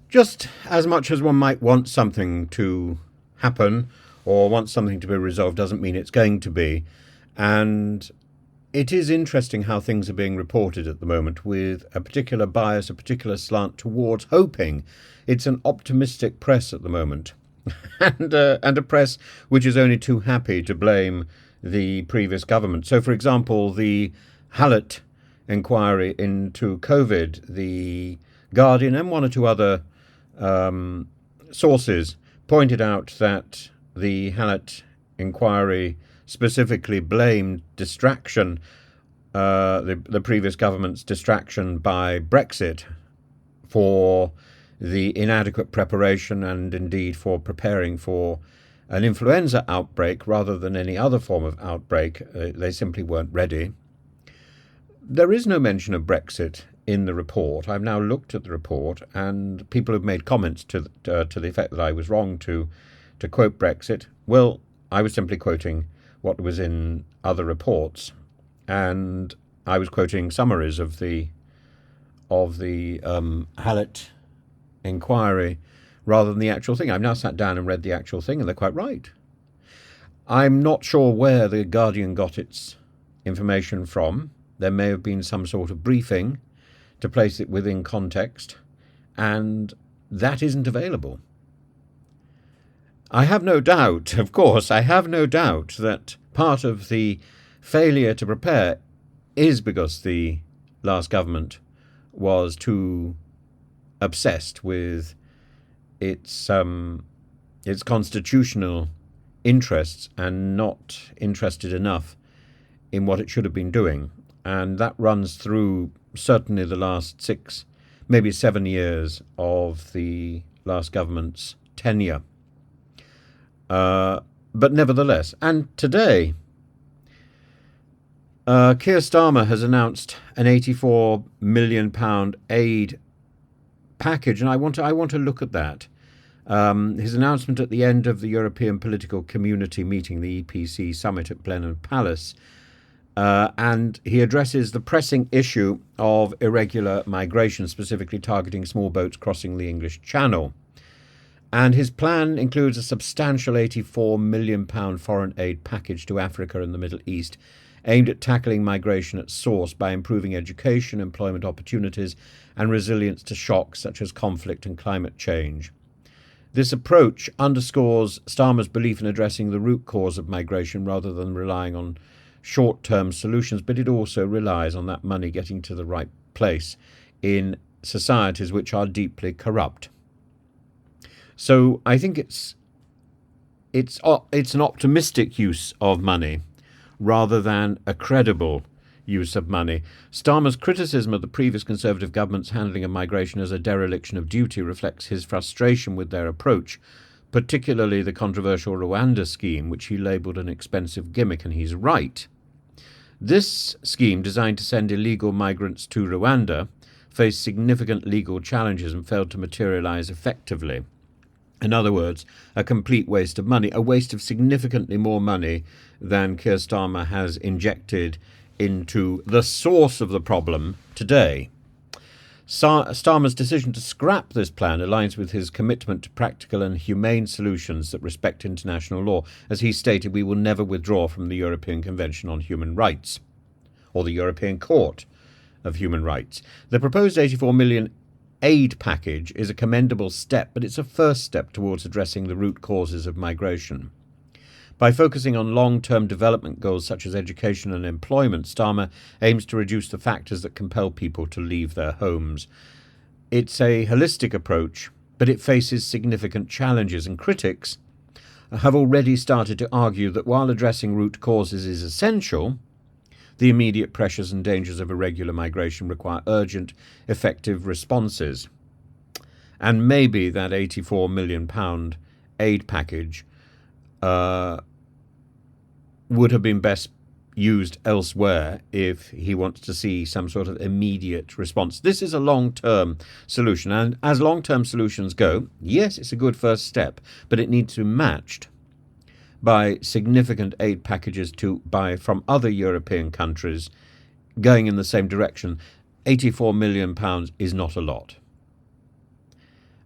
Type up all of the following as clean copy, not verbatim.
Just as much as one might want something to happen or want something to be resolved doesn't mean it's going to be. And it is interesting how things are being reported at the moment with a particular bias, a particular slant towards hoping. It's an optimistic press at the moment, and a press which is only too happy to blame the previous government. So, for example, the Hallett inquiry into COVID, the Guardian and one or two other sources pointed out that the Hallett inquiry specifically blamed distraction, the previous government's distraction by Brexit, for the inadequate preparation and indeed for preparing for an influenza outbreak rather than any other form of outbreak. They simply weren't ready. There is no mention of Brexit in the report. I've now looked at the report, and people have made comments to the effect that I was wrong to quote Brexit. Well, I was simply quoting what was in other reports, and I was quoting summaries of the Hallett inquiry rather than the actual thing. I've now sat down and read the actual thing, and they're quite right. I'm not sure where the Guardian got its information from. There may have been some sort of briefing to place it within context, and that isn't available. I have no doubt, of course, I have no doubt that part of the failure to prepare is because the last government was too obsessed with its constitutional interests and not interested enough in what it should have been doing. And that runs through certainly the last 6, maybe 7 years of the last government's tenure. But nevertheless, and today, Keir Starmer has announced an £84 million aid package, and I want to look at that. His announcement at the end of the European Political Community meeting, the EPC summit at Blenheim Palace, and he addresses the pressing issue of irregular migration, specifically targeting small boats crossing the English Channel. And his plan includes a substantial £84 million foreign aid package to Africa and the Middle East, aimed at tackling migration at source by improving education, employment opportunities, and resilience to shocks such as conflict and climate change. This approach underscores Starmer's belief in addressing the root cause of migration rather than relying on short-term solutions, but it also relies on that money getting to the right place in societies which are deeply corrupt. So I think it's an optimistic use of money rather than a credible use of money. Starmer's criticism of the previous Conservative government's handling of migration as a dereliction of duty reflects his frustration with their approach, particularly the controversial Rwanda scheme, which he labelled an expensive gimmick, and he's right. This scheme, designed to send illegal migrants to Rwanda, faced significant legal challenges and failed to materialise effectively. In other words, a complete waste of money, a waste of significantly more money than Keir Starmer has injected into the source of the problem today. Starmer's decision to scrap this plan aligns with his commitment to practical and humane solutions that respect international law. As he stated, we will never withdraw from the European Convention on Human Rights, or the European Court of Human Rights. The proposed £84 million aid package is a commendable step, but it's a first step towards addressing the root causes of migration. By focusing on long-term development goals such as education and employment, Starmer aims to reduce the factors that compel people to leave their homes. It's a holistic approach, but it faces significant challenges, and critics have already started to argue that while addressing root causes is essential, the immediate pressures and dangers of irregular migration require urgent, effective responses. And maybe that £84 million aid package would have been best used elsewhere if he wants to see some sort of immediate response. This is a long-term solution, and as long-term solutions go, yes, it's a good first step, but it needs to be matched by significant aid packages from other European countries going in the same direction. £84 million is not a lot.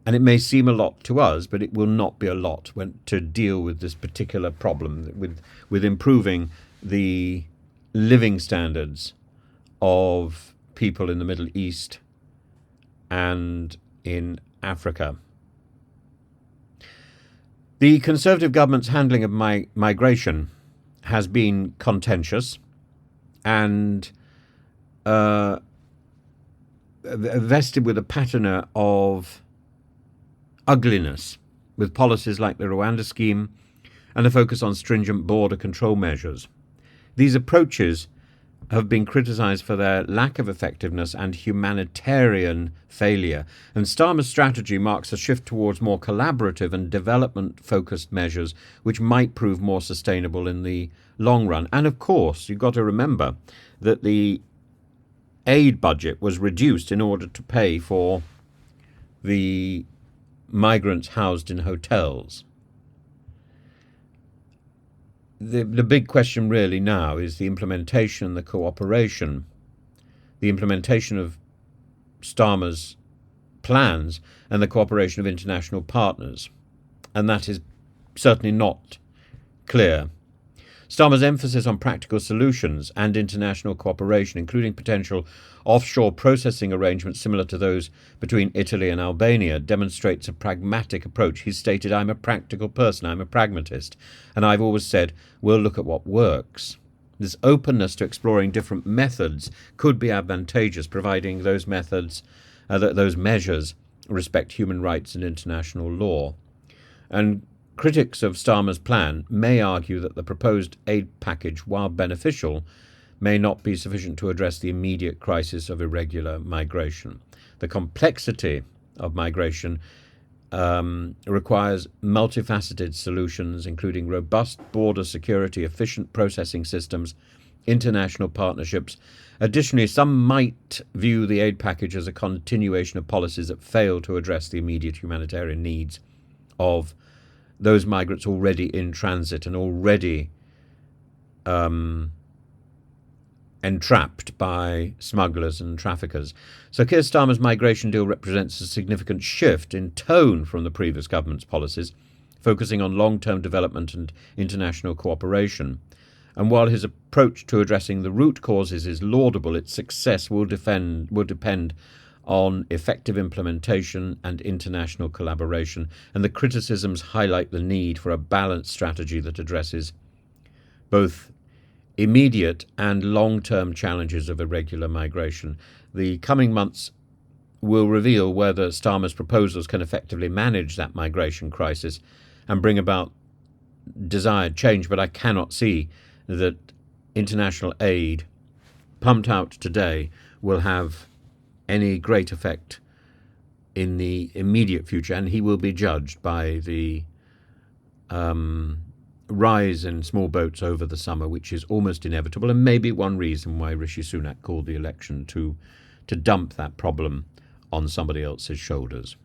And it may seem a lot to us, but it will not be a lot to deal with this particular problem, with improving the living standards of people in the Middle East and in Africa. The Conservative government's handling of migration has been contentious and vested with a patina of ugliness, with policies like the Rwanda scheme and a focus on stringent border control measures. These approaches have been criticised for their lack of effectiveness and humanitarian failure, and Starmer's strategy marks a shift towards more collaborative and development-focused measures which might prove more sustainable in the long run. And of course, you've got to remember that the aid budget was reduced in order to pay for the migrants housed in hotels. The big question really now is the implementation, the cooperation, the implementation of Starmer's plans and the cooperation of international partners. And that is certainly not clear. Starmer's emphasis on practical solutions and international cooperation, including potential offshore processing arrangements similar to those between Italy and Albania, demonstrates a pragmatic approach. He stated, "I'm a practical person, I'm a pragmatist, and I've always said, we'll look at what works." This openness to exploring different methods could be advantageous, providing those methods, those measures respect human rights and international law. And critics of Starmer's plan may argue that the proposed aid package, while beneficial, may not be sufficient to address the immediate crisis of irregular migration. The complexity of migration requires multifaceted solutions, including robust border security, efficient processing systems, international partnerships. Additionally, some might view the aid package as a continuation of policies that fail to address the immediate humanitarian needs of those migrants already in transit and already entrapped by smugglers and traffickers. So Keir Starmer's migration deal represents a significant shift in tone from the previous government's policies, focusing on long-term development and international cooperation. And while his approach to addressing the root causes is laudable, its success will depend on effective implementation and international collaboration, and the criticisms highlight the need for a balanced strategy that addresses both immediate and long-term challenges of irregular migration. The coming months will reveal whether Starmer's proposals can effectively manage that migration crisis and bring about desired change, but I cannot see that international aid pumped out today will have any great effect in the immediate future, and he will be judged by the rise in small boats over the summer, which is almost inevitable, and maybe one reason why Rishi Sunak called the election to dump that problem on somebody else's shoulders.